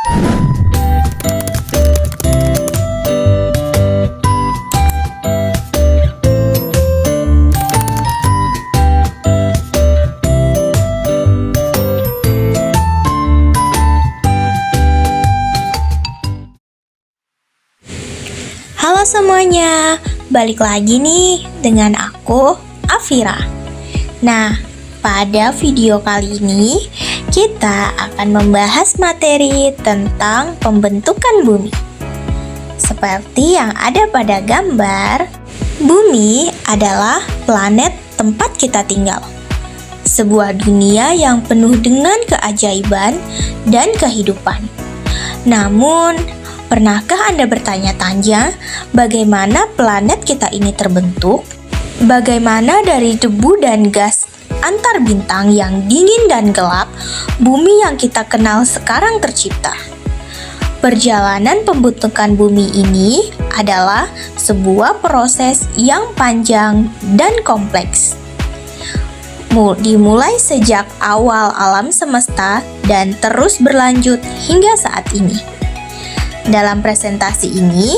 Halo semuanya, balik lagi nih dengan aku, Afira. Nah, pada video kali ini kita akan membahas materi tentang pembentukan bumi. Seperti yang ada pada gambar, bumi adalah planet tempat kita tinggal. Sebuah dunia yang penuh dengan keajaiban dan kehidupan. Namun, pernahkah Anda bertanya-tanya bagaimana planet kita ini terbentuk? Bagaimana dari debu dan gas antar bintang yang dingin dan gelap, bumi yang kita kenal sekarang tercipta? Perjalanan pembentukan bumi ini adalah sebuah proses yang panjang dan kompleks. Dimulai sejak awal alam semesta dan terus berlanjut hingga saat ini. Dalam presentasi ini,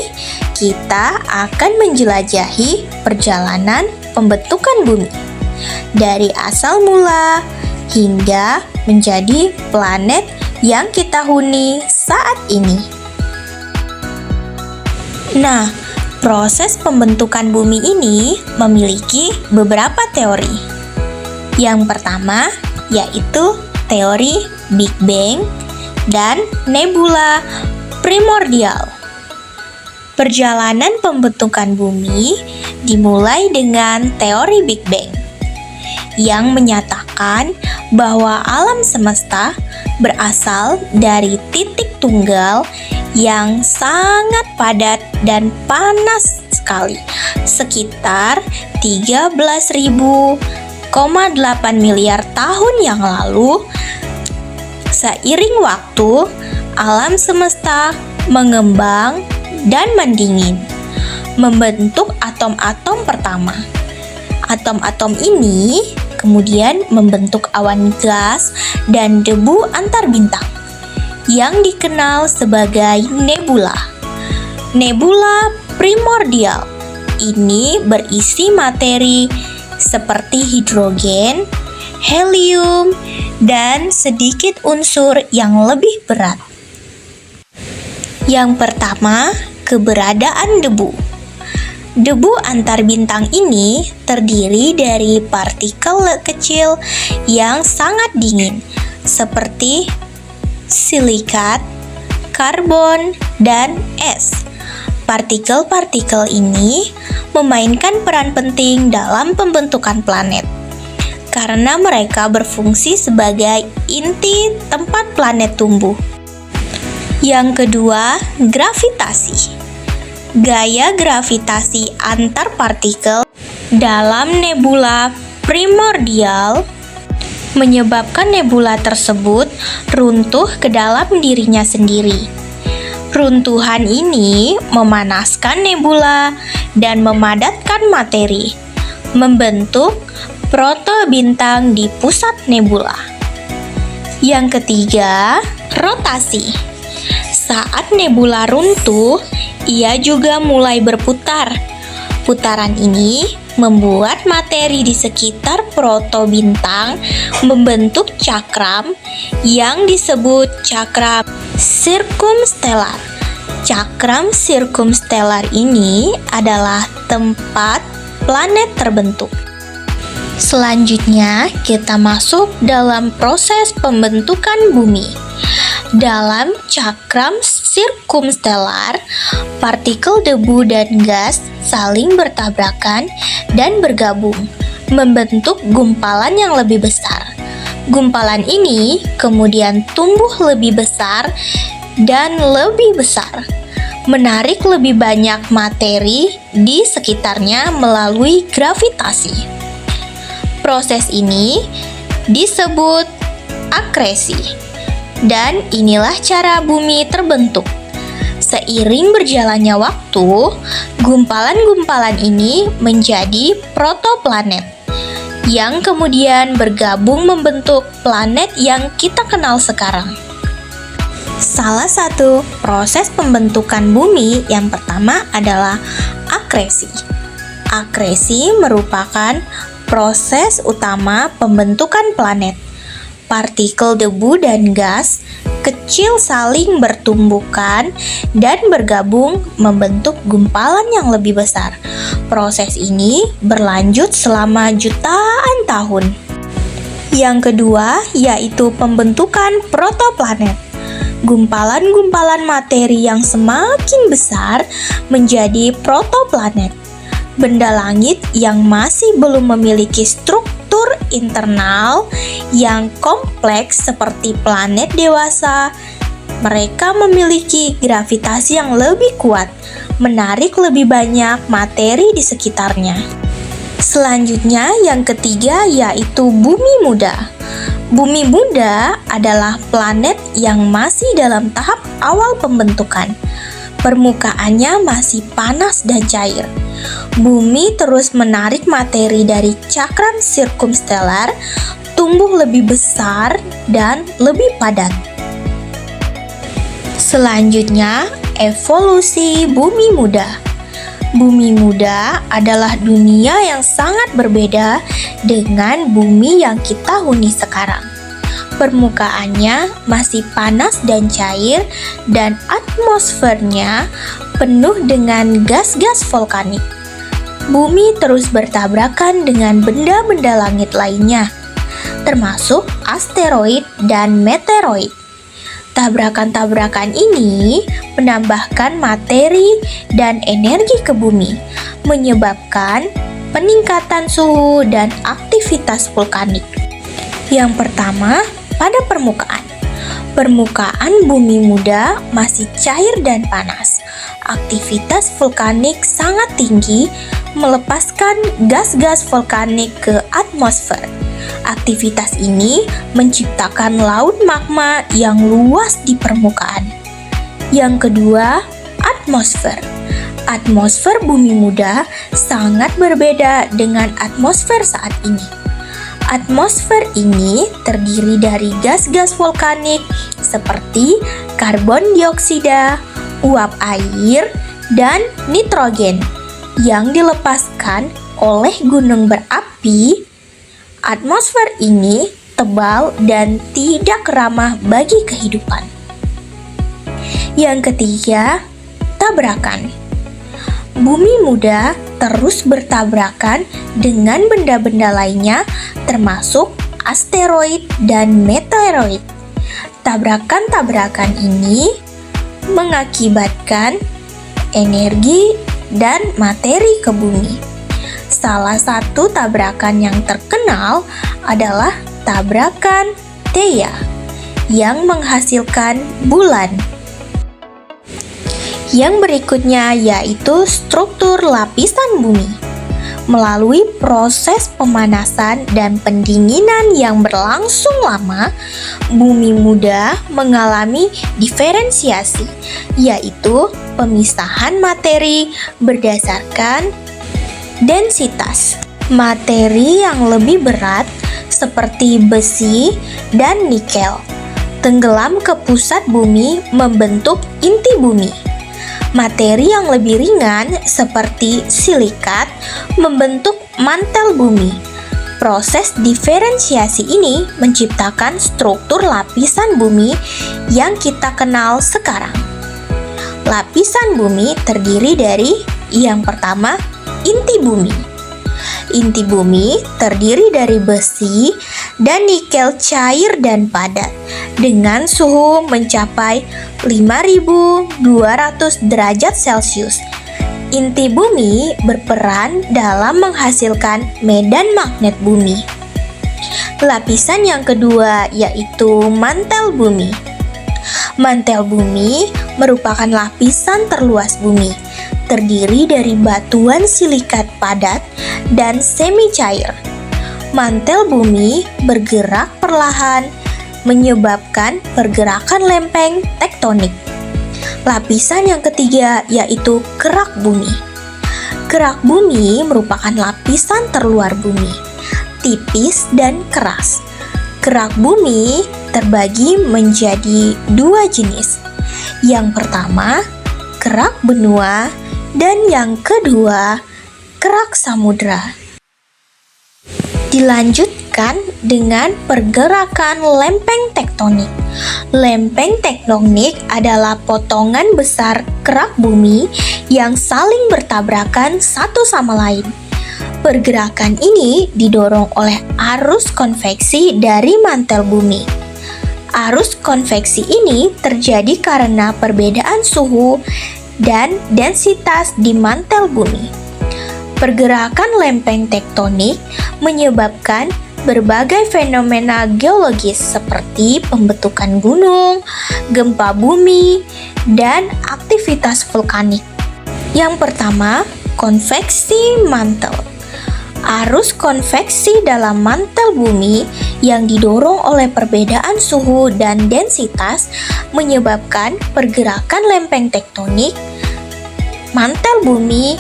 kita akan menjelajahi perjalanan pembentukan bumi dari asal mula hingga menjadi planet yang kita huni saat ini. Nah, proses pembentukan bumi ini memiliki beberapa teori. Yang pertama yaitu teori Big Bang dan nebula primordial. Perjalanan pembentukan bumi dimulai dengan teori Big Bang yang menyatakan bahwa alam semesta berasal dari titik tunggal yang sangat padat dan panas sekali, sekitar 13.000,8 miliar tahun yang lalu. Seiring waktu, alam semesta mengembang dan mendingin, membentuk atom-atom pertama. Atom-atom ini kemudian membentuk awan gas dan debu antar bintang yang dikenal sebagai nebula. Nebula primordial ini berisi materi seperti hidrogen, helium, dan sedikit unsur yang lebih berat. Yang pertama, keberadaan debu. Debu antar bintang ini terdiri dari partikel kecil yang sangat dingin, seperti silikat, karbon, dan es. Partikel-partikel ini memainkan peran penting dalam pembentukan planet, karena mereka berfungsi sebagai inti tempat planet tumbuh. Yang kedua, gravitasi. Gaya gravitasi antar partikel dalam nebula primordial menyebabkan nebula tersebut runtuh ke dalam dirinya sendiri. Runtuhan ini memanaskan nebula dan memadatkan materi, membentuk protobintang di pusat nebula. Yang ketiga, rotasi. Saat nebula runtuh, ia juga mulai berputar. Putaran ini membuat materi di sekitar protobintang membentuk cakram yang disebut cakram sirkumstelar. Cakram sirkumstelar ini adalah tempat planet terbentuk. Selanjutnya, kita masuk dalam proses pembentukan bumi. Dalam cakram sirkumstelar, partikel debu dan gas saling bertabrakan dan bergabung, membentuk gumpalan yang lebih besar. Gumpalan ini kemudian tumbuh lebih besar dan lebih besar, menarik lebih banyak materi di sekitarnya melalui gravitasi. Proses ini disebut akresi. Dan inilah cara bumi terbentuk. Seiring berjalannya waktu, gumpalan-gumpalan ini menjadi protoplanet yang kemudian bergabung membentuk planet yang kita kenal sekarang. Salah satu proses pembentukan bumi yang pertama adalah akresi. Akresi merupakan proses utama pembentukan planet. Partikel debu dan gas kecil saling bertumbukan dan bergabung membentuk gumpalan yang lebih besar. Proses ini berlanjut selama jutaan tahun. Yang kedua yaitu pembentukan protoplanet. Gumpalan-gumpalan materi yang semakin besar menjadi protoplanet. Benda langit yang masih belum memiliki struktur internal yang kompleks seperti planet dewasa. Mereka memiliki gravitasi yang lebih kuat, menarik lebih banyak materi di sekitarnya. Selanjutnya, yang ketiga yaitu bumi muda. Bumi muda adalah planet yang masih dalam tahap awal pembentukan. Permukaannya masih panas dan cair. Bumi terus menarik materi dari cakram sirkumstelar, tumbuh lebih besar dan lebih padat. Selanjutnya, evolusi bumi muda. Bumi muda adalah dunia yang sangat berbeda dengan bumi yang kita huni sekarang. Permukaannya masih panas dan cair dan atmosfernya penuh dengan gas-gas vulkanik. Bumi terus bertabrakan dengan benda-benda langit lainnya, termasuk asteroid dan meteoroid. Tabrakan-tabrakan ini menambahkan materi dan energi ke bumi, menyebabkan peningkatan suhu dan aktivitas vulkanik. Yang pertama, pada permukaan. Permukaan bumi muda masih cair dan panas. Aktivitas vulkanik sangat tinggi, melepaskan gas-gas vulkanik ke atmosfer. Aktivitas ini menciptakan laut magma yang luas di permukaan. Yang kedua, atmosfer. Atmosfer bumi muda sangat berbeda dengan atmosfer saat ini. Atmosfer ini terdiri dari gas-gas vulkanik seperti karbon dioksida, uap air, dan nitrogen yang dilepaskan oleh gunung berapi. Atmosfer ini tebal dan tidak ramah bagi kehidupan. Yang ketiga, tabrakan. Bumi muda terus bertabrakan dengan benda-benda lainnya termasuk asteroid dan meteoroid. Tabrakan-tabrakan ini mengakibatkan energi dan materi ke bumi. Salah satu tabrakan yang terkenal adalah tabrakan Theia yang menghasilkan bulan. Yang berikutnya yaitu struktur lapisan bumi. Melalui proses pemanasan dan pendinginan yang berlangsung lama, bumi muda mengalami diferensiasi, yaitu pemisahan materi berdasarkan densitas. Materi yang lebih berat seperti besi dan nikel tenggelam ke pusat bumi membentuk inti bumi. Materi yang lebih ringan seperti silikat membentuk mantel bumi. Proses diferensiasi ini menciptakan struktur lapisan bumi yang kita kenal sekarang. Lapisan bumi terdiri dari yang pertama, inti bumi. Inti bumi terdiri dari besi dan nikel cair dan padat dengan suhu mencapai 5.200 derajat Celcius. Inti bumi berperan dalam menghasilkan medan magnet bumi. Lapisan yang kedua yaitu mantel bumi. Mantel bumi merupakan lapisan terluas bumi, terdiri dari batuan silikat padat dan semi cair. Mantel bumi bergerak perlahan, menyebabkan pergerakan lempeng tektonik. Lapisan yang ketiga yaitu kerak bumi. Kerak bumi merupakan lapisan terluar bumi, tipis dan keras. Kerak bumi terbagi menjadi dua jenis, Yang pertama, kerak benua, dan yang kedua, kerak samudra. Dilanjutkan dengan pergerakan lempeng tektonik. Lempeng tektonik adalah potongan besar kerak bumi yang saling bertabrakan satu sama lain. Pergerakan ini didorong oleh arus konveksi dari mantel bumi. Arus konveksi ini terjadi karena perbedaan suhu dan densitas di mantel bumi. Pergerakan lempeng tektonik menyebabkan berbagai fenomena geologis seperti pembentukan gunung, gempa bumi, dan aktivitas vulkanik. Yang pertama, konveksi mantel. Arus konveksi dalam mantel bumi yang didorong oleh perbedaan suhu dan densitas menyebabkan pergerakan lempeng tektonik. Mantel bumi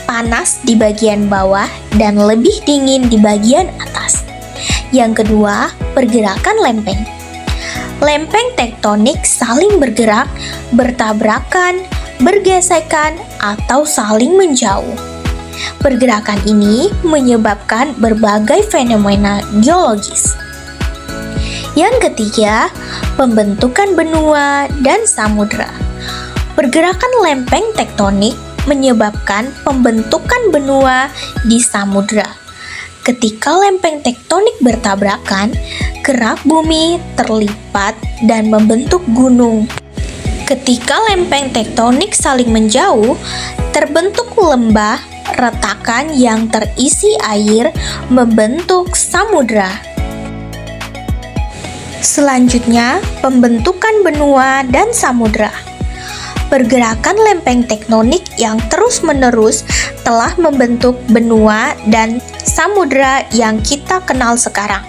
panas di bagian bawah dan lebih dingin di bagian atas. Yang kedua, pergerakan lempeng. Lempeng tektonik saling bergerak, bertabrakan, bergesekan, atau saling menjauh. Pergerakan ini menyebabkan berbagai fenomena geologis. Yang ketiga, pembentukan benua dan samudra. Pergerakan lempeng tektonik menyebabkan pembentukan benua di samudra. Ketika lempeng tektonik bertabrakan, kerak bumi terlipat dan membentuk gunung. Ketika lempeng tektonik saling menjauh, terbentuk lembah retakan yang terisi air membentuk samudra. Selanjutnya, pembentukan benua dan samudra. Pergerakan lempeng tektonik yang terus-menerus telah membentuk benua dan samudra yang kita kenal sekarang.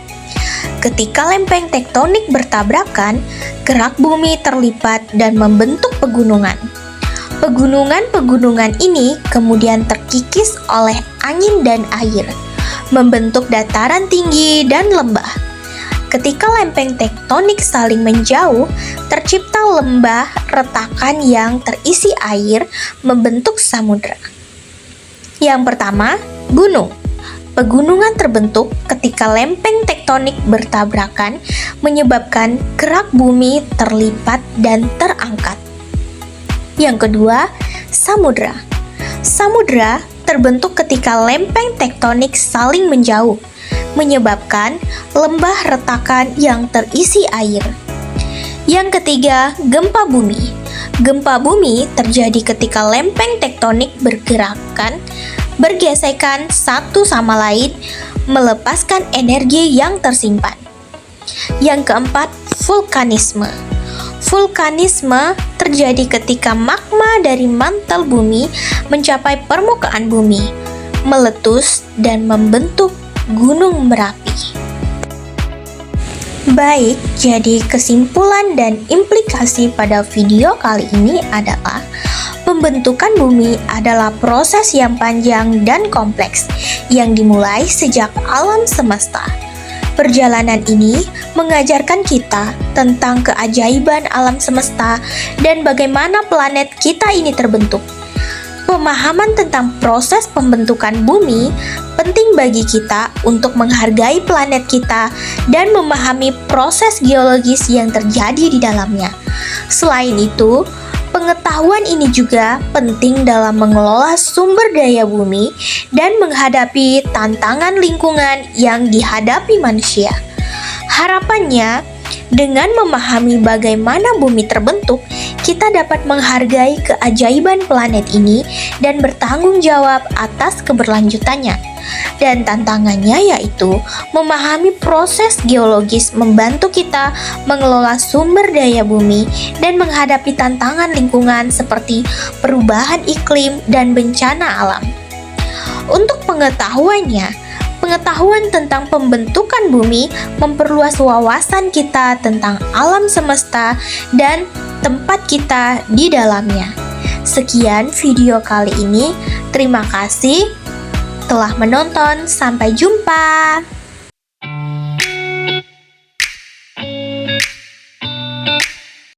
Ketika lempeng tektonik bertabrakan, kerak bumi terlipat dan membentuk pegunungan. Pegunungan-pegunungan ini kemudian terkikis oleh angin dan air, membentuk dataran tinggi dan lembah. Ketika lempeng tektonik saling menjauh, tercipta lembah retakan yang terisi air membentuk samudra. Yang pertama, gunung. Pegunungan terbentuk ketika lempeng tektonik bertabrakan, menyebabkan kerak bumi terlipat dan terangkat. Yang kedua, samudra. Samudra terbentuk ketika lempeng tektonik saling menjauh, menyebabkan lembah retakan yang terisi air. Yang ketiga, gempa bumi. Gempa bumi terjadi ketika lempeng tektonik bergesekan satu sama lain, melepaskan energi yang tersimpan. Yang keempat, vulkanisme. Vulkanisme terjadi ketika magma dari mantel bumi mencapai permukaan bumi, meletus dan membentuk Gunung Merapi. Baik, jadi kesimpulan dan implikasi pada video kali ini adalah pembentukan bumi adalah proses yang panjang dan kompleks yang dimulai sejak alam semesta. Perjalanan ini mengajarkan kita tentang keajaiban alam semesta dan bagaimana planet kita ini terbentuk. Pemahaman tentang proses pembentukan bumi penting bagi kita untuk menghargai planet kita dan memahami proses geologis yang terjadi di dalamnya. Selain itu, pengetahuan ini juga penting dalam mengelola sumber daya bumi dan menghadapi tantangan lingkungan yang dihadapi manusia. Harapannya, dengan memahami bagaimana bumi terbentuk, kita dapat menghargai keajaiban planet ini dan bertanggung jawab atas keberlanjutannya. Dan tantangannya yaitu memahami proses geologis membantu kita mengelola sumber daya bumi dan menghadapi tantangan lingkungan seperti perubahan iklim dan bencana alam. Untuk pengetahuannya, pengetahuan tentang pembentukan bumi memperluas wawasan kita tentang alam semesta dan tempat kita di dalamnya. Sekian video kali ini. Terima kasih telah menonton. Sampai jumpa.